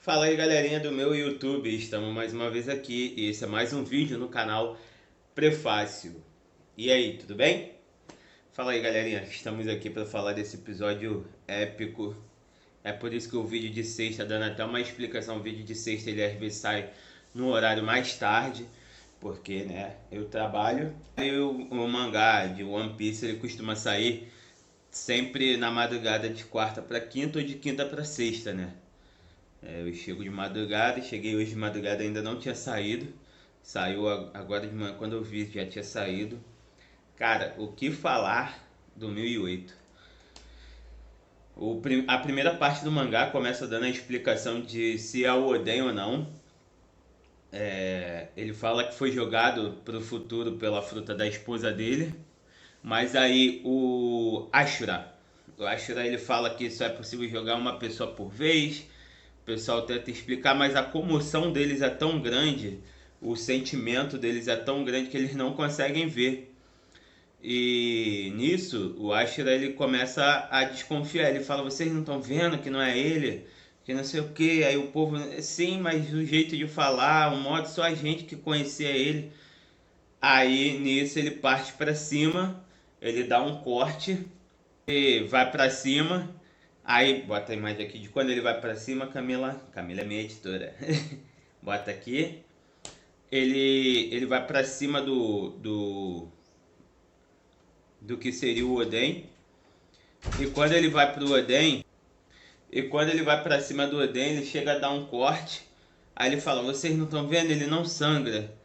Fala aí galerinha do meu YouTube, estamos mais uma vez aqui e esse é mais um vídeo no canal Prefácio. E aí, tudo bem? Fala aí galerinha, estamos aqui para falar desse episódio épico. É por isso que o vídeo de sexta, dando até uma explicação, o vídeo de sexta ele às vezes sai no horário mais tarde, porque né, eu trabalho. E o mangá de One Piece ele costuma sair sempre na madrugada de quarta para quinta ou de quinta para sexta, né? Eu chego de madrugada, cheguei hoje de madrugada ainda não tinha saído. Saiu agora de manhã, quando eu vi já tinha saído. Cara, o que falar do 1008? A primeira parte do mangá começa dando a explicação de se é o Oden ou não. Ele fala que foi jogado pro futuro pela fruta da esposa dele. Mas aí o Ashura ele fala que só é possível jogar uma pessoa por vez. O pessoal tenta explicar, mas a comoção deles é tão grande, o sentimento deles é tão grande que eles não conseguem ver. E nisso, o Ashura ele começa a desconfiar. Ele fala: vocês não estão vendo que não é ele? Que não sei o que. Aí o povo, sim, mas o jeito de falar, o modo, só a gente que conhecia ele. Aí nisso ele parte para cima, ele dá um corte e vai para cima. Aí, bota a imagem aqui de quando ele vai pra cima, Camila. Camila é minha editora. Bota aqui. Ele vai pra cima do que seria o Oden. E quando ele vai pro Oden, e quando ele vai pra cima do Oden, ele chega a dar um corte. Aí ele fala: vocês não estão vendo? Ele não sangra.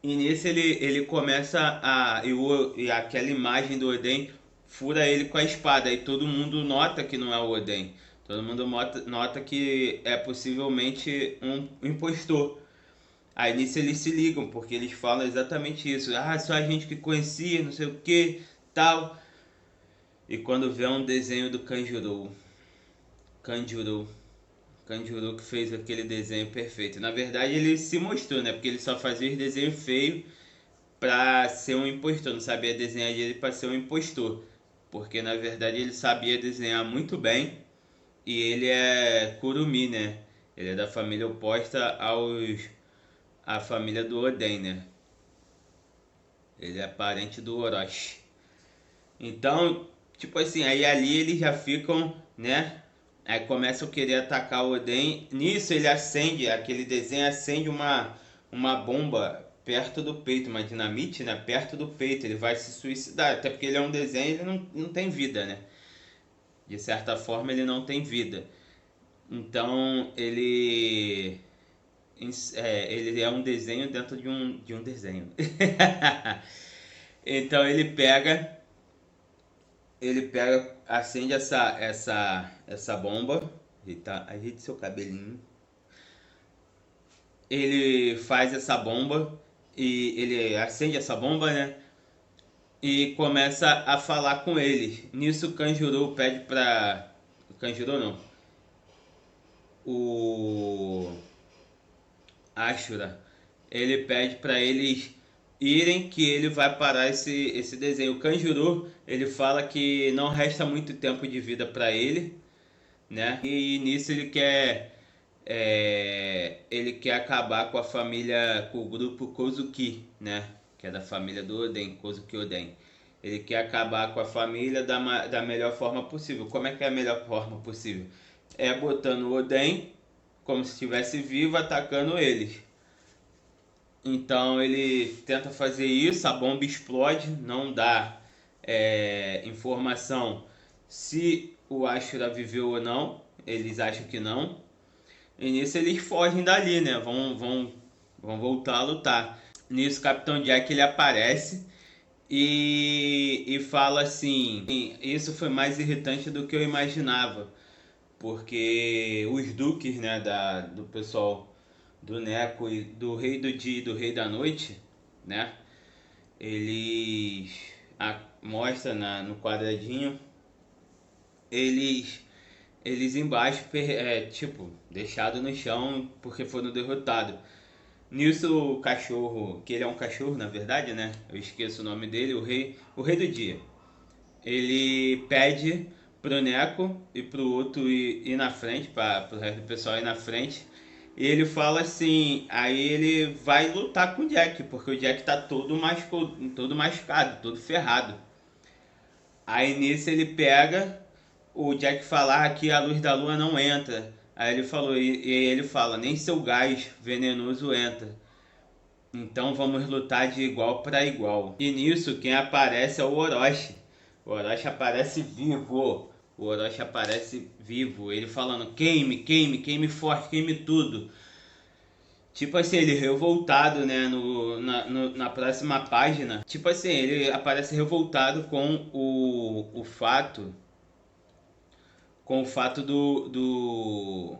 E nisso ele começa e aquela imagem do Oden fura ele com a espada. E todo mundo nota que não é o Oden. Todo mundo nota que é possivelmente um impostor. Aí nisso eles se ligam, porque eles falam exatamente isso. Ah, só a gente que conhecia, não sei o que, tal. E quando vê um desenho do Kanjuro, Kanjuro que fez aquele desenho perfeito. Na verdade ele se mostrou, né? Porque ele só fazia os desenhos feios pra ser um impostor. Não sabia desenhar ele pra ser um impostor. Porque na verdade ele sabia desenhar muito bem. E ele é Kurumi, né? Ele é da família oposta à família do Oden, né? Ele é parente do Orochi. Então, tipo assim, aí ali eles já ficam, né? Aí começam a querer atacar o Oden. Nisso ele acende, aquele desenho acende uma bomba perto do peito, uma dinamite, né? Perto do peito. Ele vai se suicidar, até porque ele é um desenho, ele não tem vida, né? De certa forma ele não tem vida. Então ele é um desenho dentro de um desenho. Então ele pega, acende essa bomba. Ajeite seu cabelinho. Ele faz essa bomba e ele acende essa bomba, né? E começa a falar com eles. Nisso o Kanjuro pede pra. O Kanjuro não. O Ashura, ele pede para eles irem, que ele vai parar esse desenho. O Kanjuro, ele fala que não resta muito tempo de vida para ele, né? E nisso ele quer acabar com a família, com o grupo Kozuki, né? Que é da família do Oden, Kozuki Oden. Ele quer acabar com a família da melhor forma possível. Como é que é a melhor forma possível? É botando o Oden como se estivesse vivo, atacando eles. Então ele tenta fazer isso, a bomba explode, não dá informação se o Ashura viveu ou não, eles acham que não. E nisso eles fogem dali, né? Vão voltar a lutar. Nisso o Capitão Jack ele aparece e fala assim: isso foi mais irritante do que eu imaginava, porque os duques, né, do pessoal do Neco e do Rei do Dia e do Rei da Noite, né, eles mostra no quadradinho eles embaixo, tipo, deixado no chão porque foram derrotados. Nisso o cachorro, que ele é um cachorro na verdade, né, eu esqueço o nome dele, o rei do dia, ele pede pro Neko e pro outro ir na frente, para pro resto do pessoal ir na frente. E ele fala assim, aí ele vai lutar com o Jack, porque o Jack tá todo machucado, todo ferrado. Aí nisso ele pega, o Jack fala que a luz da lua não entra. Aí ele falou, e ele fala, nem seu gás venenoso entra. Então vamos lutar de igual para igual. E nisso quem aparece é o Orochi. O Orochi aparece vivo. O Orochi aparece vivo. Ele falando queime, queime, queime forte, queime tudo. Tipo assim, ele revoltado, né, na próxima página. Tipo assim, ele aparece revoltado com o fato do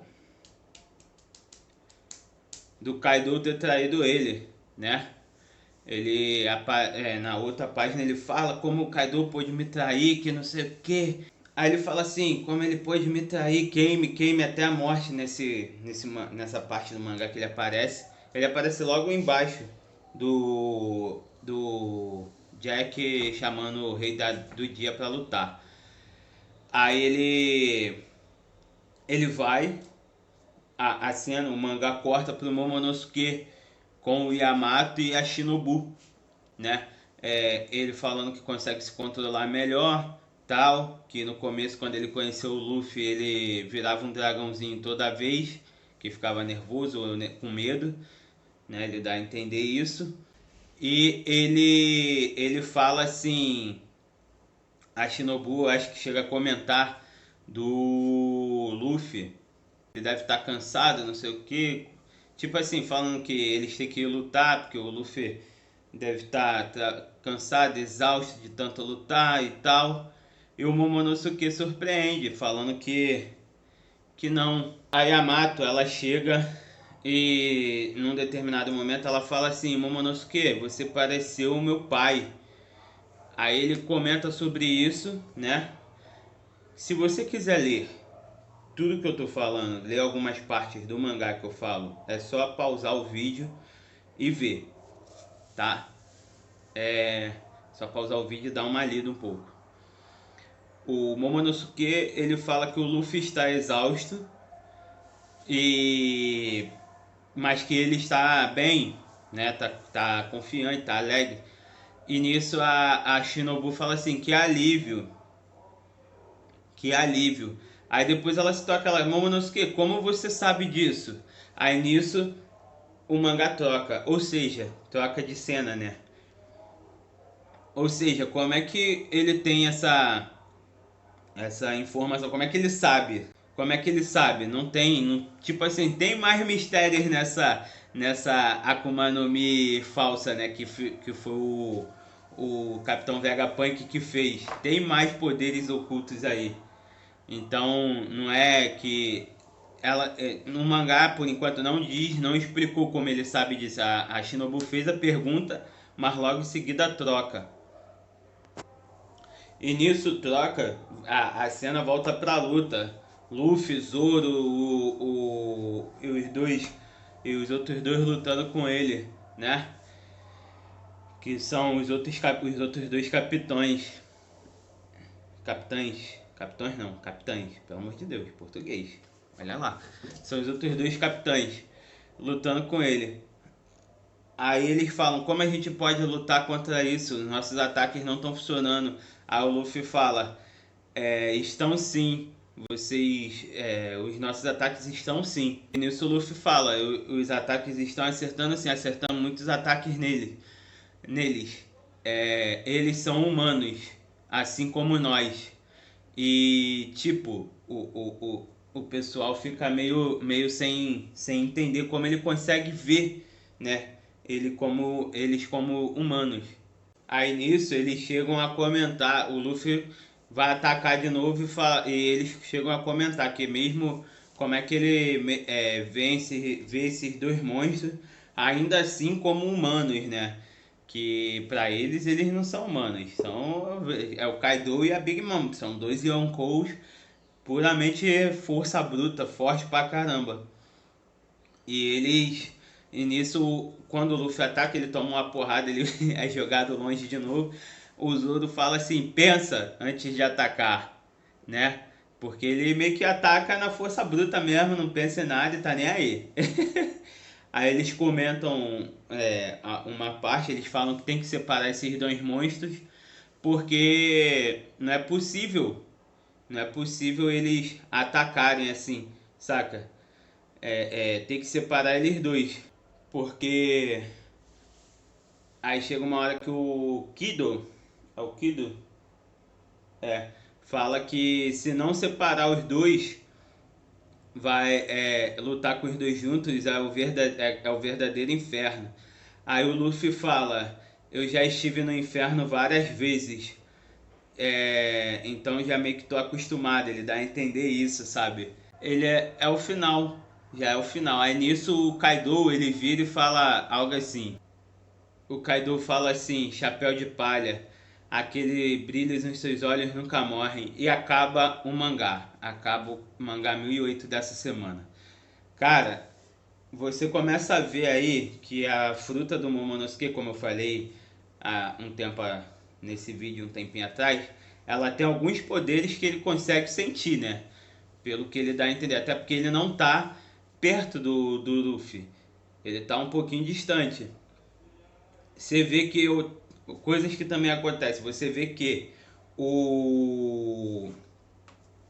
Kaido ter traído ele, né? Na outra página ele fala como o Kaido pôde me trair, que não sei o que. Aí ele fala assim, como ele pôde me trair, queime, queime até a morte nessa parte do mangá que ele aparece. Ele aparece logo embaixo do Jack chamando o Rei do Dia pra lutar. Aí ele vai, a cena, o mangá corta pro Momonosuke com o Yamato e a Shinobu, né? Ele falando que consegue se controlar melhor, tal, que no começo quando ele conheceu o Luffy ele virava um dragãozinho toda vez, que ficava nervoso ou com medo, né? Ele dá a entender isso. E ele fala assim, a Shinobu acho que chega a comentar do Luffy, ele deve estar cansado, não sei o que. Tipo assim, falando que eles têm que lutar, porque o Luffy deve estar cansado, exausto de tanto lutar e tal. E o Momonosuke surpreende, falando que não. A Yamato, ela chega e num determinado momento ela fala assim, Momonosuke, você pareceu o meu pai. Aí ele comenta sobre isso, né? Se você quiser ler tudo que eu tô falando, ler algumas partes do mangá que eu falo, é só pausar o vídeo e ver, tá? Só pausar o vídeo e dar uma lida um pouco. O Momonosuke, ele fala que o Luffy está exausto, e mas que ele está bem, né? Tá confiante, tá alegre. E nisso a Shinobu fala assim, que alívio, que alívio. Aí depois ela se toca, ela, Momonosuke, como você sabe disso? Aí nisso o mangá troca, ou seja, troca de cena, né? Ou seja, como é que ele tem essa informação? Como é que ele sabe? Como é que ele sabe? Não tem, tipo assim, tem mais mistérios nessa Akuma no Mi falsa, né? Que foi o Capitão Vegapunk que fez. Tem mais poderes ocultos aí. Então, não é que ela no mangá por enquanto não diz, não explicou como ele sabe disso. A Shinobu fez a pergunta, mas logo em seguida troca. E nisso troca, a cena volta pra luta. Luffy, Zoro, e os outros dois lutando com ele, né? Que são os outros dois capitães. Capitães não, capitães, pelo amor de Deus, português. Olha lá. São os outros dois capitães lutando com ele. Aí eles falam, como a gente pode lutar contra isso? Nossos ataques não estão funcionando. Aí o Luffy fala, estão sim. Os nossos ataques estão sim. E nisso o Luffy fala, os ataques estão acertando sim, acertamos muitos ataques neles. Eles são humanos, assim como nós. E tipo, o pessoal fica meio sem entender como ele consegue ver, né? Eles como humanos. Aí nisso eles chegam a comentar, o Luffy vai atacar de novo e eles chegam a comentar que mesmo como é que ele vê esses dois monstros, ainda assim como humanos, né? Que pra eles não são humanos, é o Kaido e a Big Mom, que são dois Yonkous puramente força bruta, forte pra caramba. E nisso, quando o Luffy ataca, ele toma uma porrada, ele é jogado longe de novo. O Zoro fala assim, pensa antes de atacar. né? Porque ele meio que ataca na força bruta mesmo, não pensa em nada e tá nem aí. Aí eles comentam uma parte, eles falam que tem que separar esses dois monstros, porque não é possível eles atacarem assim, saca? Tem que separar eles dois, porque aí chega uma hora que o Kido, é o Kido? Fala que se não separar os dois, vai lutar com os dois juntos é o verdadeiro inferno. Aí o Luffy fala, eu já estive no inferno várias vezes, então já meio que tô acostumado, ele dá a entender isso, sabe? É o final, já é o final. Aí nisso o Kaido ele vira e fala algo assim. O Kaido fala assim, chapéu de palha, aquele brilho nos seus olhos nunca morrem. E acaba o mangá. Acaba o mangá 1008 dessa semana. Cara, você começa a ver aí que a fruta do Momonosuke, como eu falei há um tempo nesse vídeo, um tempinho atrás, ela tem alguns poderes que ele consegue sentir, né? Pelo que ele dá a entender. Até porque ele não tá perto do Luffy. Ele tá um pouquinho distante. Você vê que coisas que também acontecem. Você vê que o,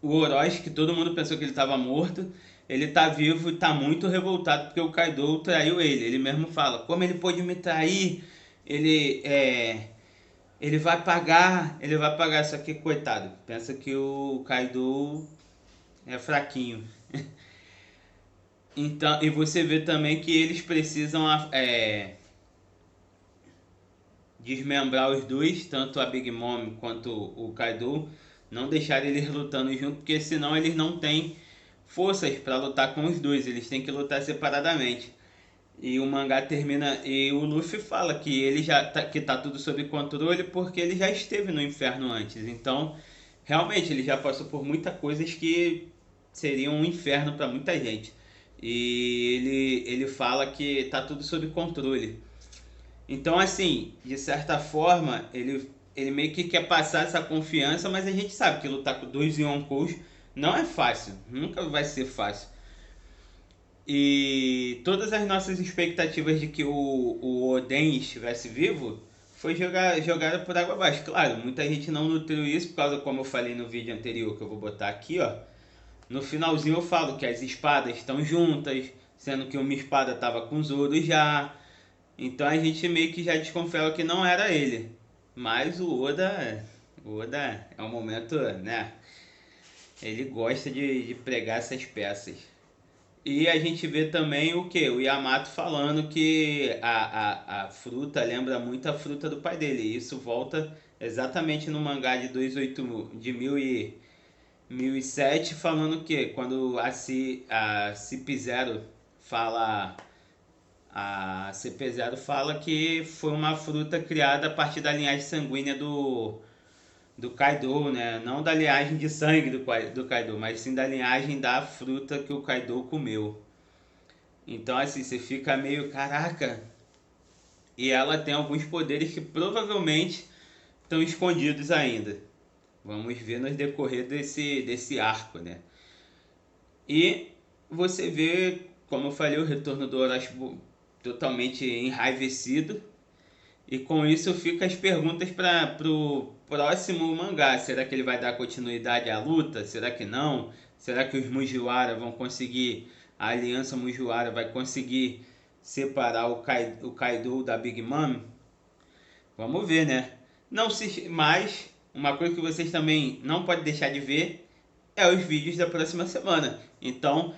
o Orochi, que todo mundo pensou que ele estava morto, ele tá vivo e tá muito revoltado porque o Kaido traiu ele. Ele mesmo fala, como ele pôde me trair? Ele ele vai pagar, só que coitado, pensa que o Kaido é fraquinho. Então, e você vê também que eles precisam desmembrar os dois, tanto a Big Mom quanto o Kaido, não deixar eles lutando junto, porque senão eles não têm forças para lutar com os dois, eles têm que lutar separadamente. E o mangá termina e o Luffy fala que ele já que tá tudo sob controle porque ele já esteve no inferno antes. Então, realmente ele já passou por muitas coisas que seriam um inferno para muita gente. E ele fala que tá tudo sob controle. Então, assim, de certa forma, ele meio que quer passar essa confiança, mas a gente sabe que lutar com dois Yonkous não é fácil, nunca vai ser fácil. E todas as nossas expectativas de que o Oden estivesse vivo foi jogada por água abaixo. Claro, muita gente não nutriu isso por causa, como eu falei no vídeo anterior, que eu vou botar aqui, ó. No finalzinho eu falo que as espadas estão juntas, sendo que uma espada estava com Zoro já. Então a gente meio que já desconfiava que não era ele. Mas o Oda é um momento, né? Ele gosta de pregar essas peças. E a gente vê também o que? O Yamato falando que a fruta lembra muito a fruta do pai dele. E isso volta exatamente no mangá de 28 de 1007 falando que quando a CP0 fala a CP0 fala que foi uma fruta criada a partir da linhagem sanguínea do Kaido, né? Não da linhagem de sangue do Kaido, mas sim da linhagem da fruta que o Kaido comeu. Então, assim, você fica meio, caraca. E ela tem alguns poderes que provavelmente estão escondidos ainda. Vamos ver no decorrer desse arco, né? E você vê, como eu falei, o retorno do Orochi totalmente enraivecido. E com isso fica as perguntas para o próximo mangá. Será que ele vai dar continuidade à luta? Será que não? Será que os Mugiwara vão conseguir, a aliança Mugiwara vai conseguir separar o Kaido da Big Mom? Vamos ver, né? Não se mais, uma coisa que vocês também não podem deixar de ver é os vídeos da próxima semana. Então,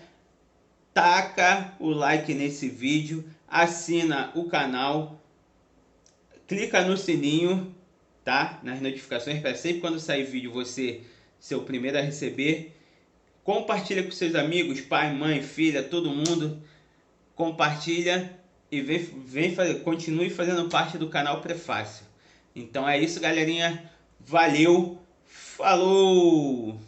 taca o like nesse vídeo, assina o canal, clica no sininho, tá? Nas notificações para sempre quando sair vídeo você ser o primeiro a receber. Compartilha com seus amigos, pai, mãe, filha, todo mundo. Compartilha e continue fazendo parte do canal Prefácio. Então é isso, galerinha. Valeu, falou!